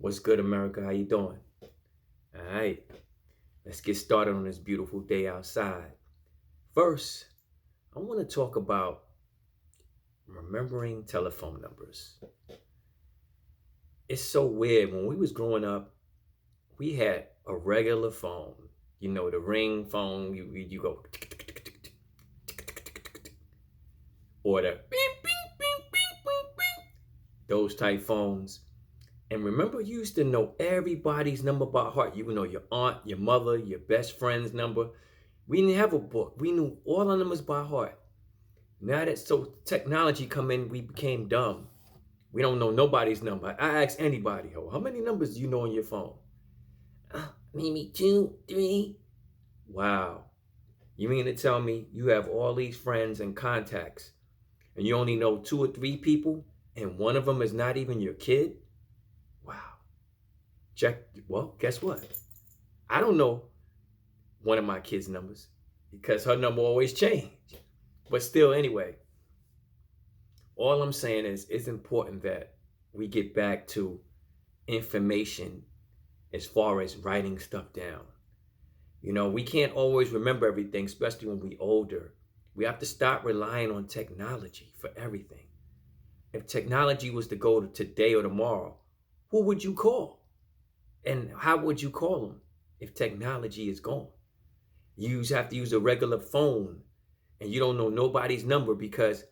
What's good, America? How you doing? All right, let's get started on this beautiful day outside. First, I want to talk about remembering telephone numbers. It's so weird. When we was growing up, we had a regular phone. You know, the ring phone. You go, or the beep, beep, beep, beep, beep, beep. Those type phones. And remember, you used to know everybody's number by heart. You would know your aunt, your mother, your best friend's number. We didn't have a book. We knew all our numbers by heart. Now that so technology come in, we became dumb. We don't know nobody's number. I ask anybody, how many numbers do you know on your phone? Maybe two, three. Wow. You mean to tell me you have all these friends and contacts and you only know two or three people and one of them is not even your kid? Wow. Check. Well, guess what? I don't know one of my kids' numbers because her number always changed. But still, anyway, all I'm saying is it's important that we get back to information as far as writing stuff down. You know, we can't always remember everything, especially when we're older. We have to stop relying on technology for everything. If technology was to go to today or tomorrow, who would you call? And how would you call them if technology is gone? You have to use a regular phone and you don't know nobody's number because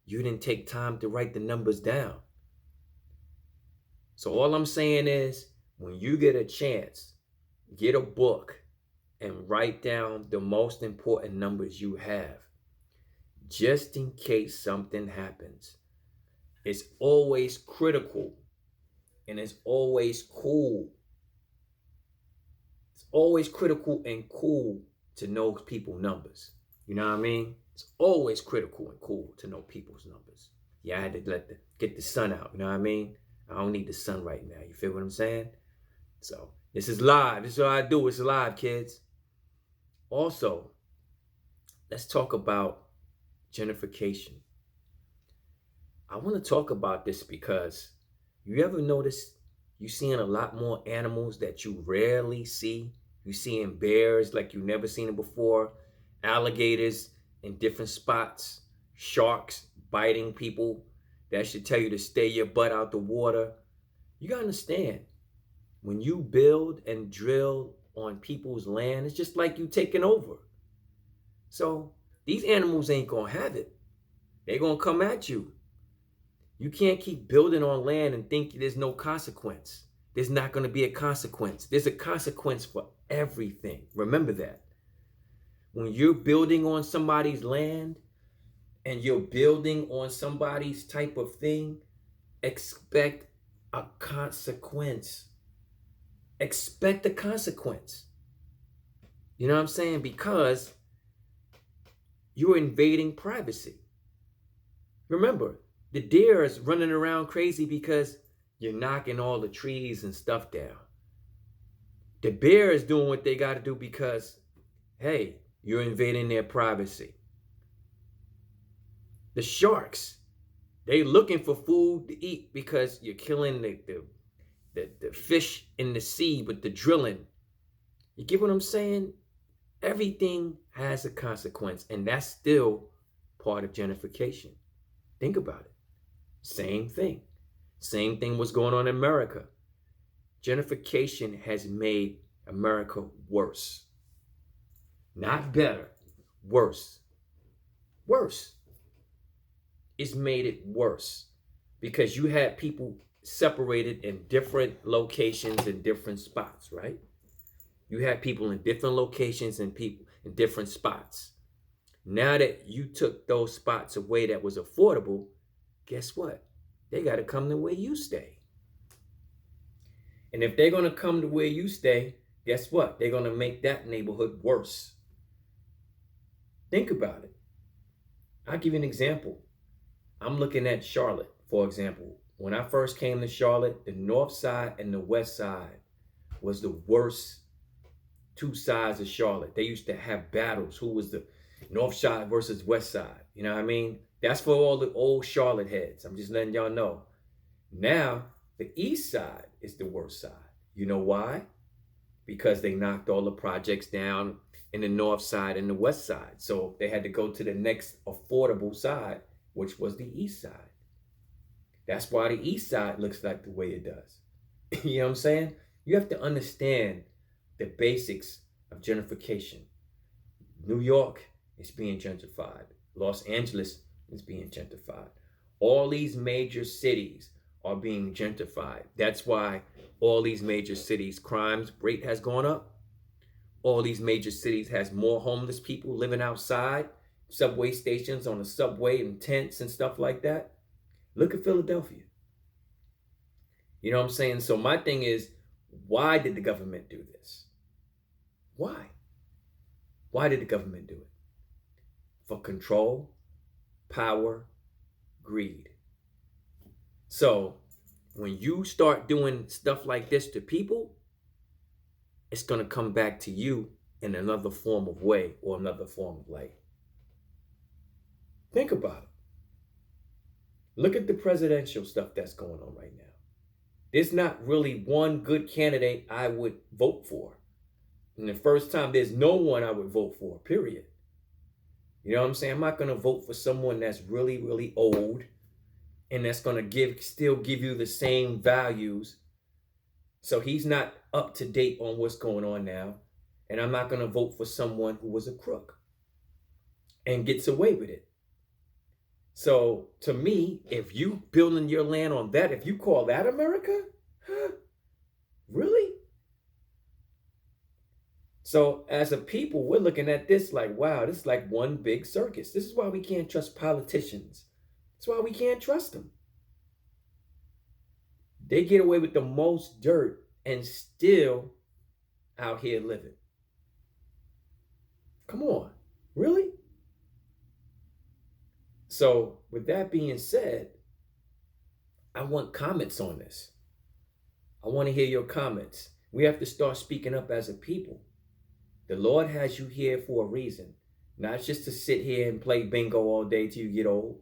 you didn't take time to write the numbers down. So all I'm saying is when you get a chance, get a book and write down the most important numbers you have just in case something happens. It's always critical and it's always cool. It's always critical and cool to know people's numbers. You know what I mean? It's always critical and cool to know people's numbers. Yeah, I had to get the sun out. You know what I mean? I don't need the sun right now. You feel what I'm saying? So this is live. This is what I do. It's live, kids. Also, let's talk about gentrification. I want to talk about this because you ever notice you seeing a lot more animals that you rarely see? You seeing bears like you never seen them before, alligators in different spots, sharks biting people. That should tell you to stay your butt out the water. You gotta understand, when you build and drill on people's land, it's just like you taking over. So these animals ain't gonna have it. They're gonna come at you. You can't keep building on land and think there's no consequence. There's not gonna be a consequence. There's a consequence for everything. Remember that. When you're building on somebody's land and you're building on somebody's type of thing, expect a consequence. Expect a consequence. You know what I'm saying? Because you're invading privacy. Remember, the deer is running around crazy because you're knocking all the trees and stuff down. The bear is doing what they got to do because, hey, you're invading their privacy. The sharks, they looking for food to eat because you're killing the fish in the sea with the drilling. You get what I'm saying? Everything has a consequence, and that's still part of gentrification. Think about it. Same thing. Same thing was going on in America. Gentrification has made America worse. Not better, worse. Worse. It's made it worse because you had people separated in different locations in different spots, right? You had people in different locations and people in different spots. Now that you took those spots away that was affordable, guess what? They got to come to where you stay. And if they're going to come to where you stay, guess what? They're going to make that neighborhood worse. Think about it. I'll give you an example. I'm looking at Charlotte, for example. When I first came to Charlotte, the north side and the west side was the worst two sides of Charlotte. They used to have battles. Who was the north side versus west side? You know what I mean? That's for all the old Charlotte heads. I'm just letting y'all know. Now, The east side is the worst side. You know why? Because they knocked all the projects down in the north side and the west side. So they had to go to the next affordable side, which was the east side. That's why the east side looks like the way it does. You know what I'm saying? You have to understand the basics of gentrification. New York is being gentrified. Los Angeles is being gentrified. All these major cities are being gentrified. That's why all these major cities, crimes rate has gone up. All these major cities has more homeless people living outside, subway stations on the subway and tents and stuff like that. Look at Philadelphia. You know what I'm saying? So my thing is, why did the government do this? Why? Why did the government do it? For control, power, greed. So when you start doing stuff like this to people, it's going to come back to you in another form of way or another form of light. Think about it. Look at the presidential stuff that's going on right now. There's not really one good candidate I would vote for. And the first time, there's no one I would vote for, period. You know what I'm saying? I'm not going to vote for someone that's really, really old and that's going to still give you the same values. So he's not up to date on what's going on now. And I'm not going to vote for someone who was a crook and gets away with it. So to me, if you building your land on that, if you call that America, huh? Really? So as a people, we're looking at this like, wow, this is like one big circus. This is why we can't trust politicians. That's why we can't trust them. They get away with the most dirt and still out here living. Come on, really? So with that being said, I want comments on this. I want to hear your comments. We have to start speaking up as a people. The Lord has you here for a reason. Not just to sit here and play bingo all day till you get old.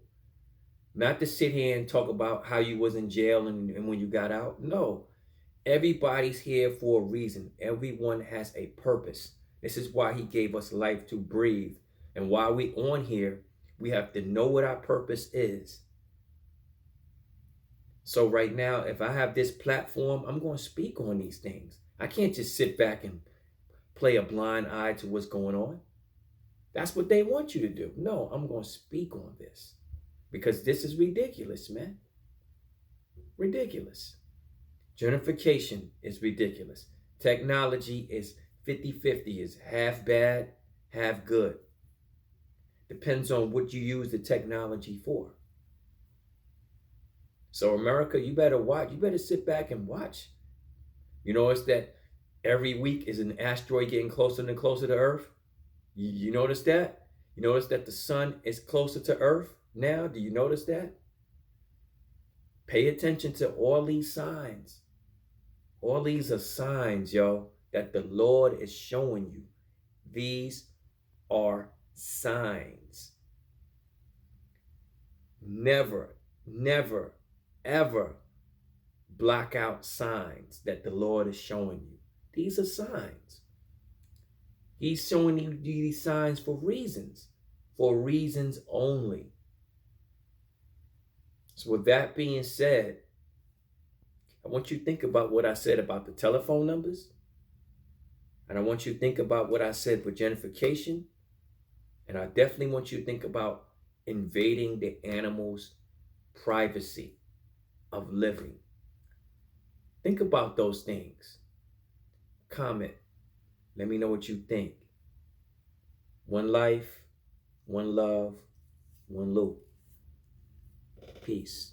Not to sit here and talk about how you was in jail and when you got out. No. Everybody's here for a reason. Everyone has a purpose. This is why he gave us life to breathe. And while we on here, we have to know what our purpose is. So right now, if I have this platform, I'm going to speak on these things. I can't just sit back and play a blind eye to what's going on. That's what they want you to do. No, I'm going to speak on this because this is ridiculous, man. Ridiculous. Gentrification is ridiculous. Technology is 50-50, is half bad, half good. Depends on what you use the technology for. So America, you better watch. You better sit back and watch. You notice that every week is an asteroid getting closer and closer to Earth? You notice that? You notice that the sun is closer to Earth now? Do you notice that? Pay attention to all these signs. All these are signs, yo, that the Lord is showing you. These are signs. Never, never, ever block out signs that the Lord is showing you. These are signs. He's showing you these signs for reasons only. So with that being said, I want you to think about what I said about the telephone numbers. And I want you to think about what I said with gentrification. And I definitely want you to think about invading the animals' privacy of living. Think about those things. Comment. Let me know what you think. One life, one love, one loop. Peace.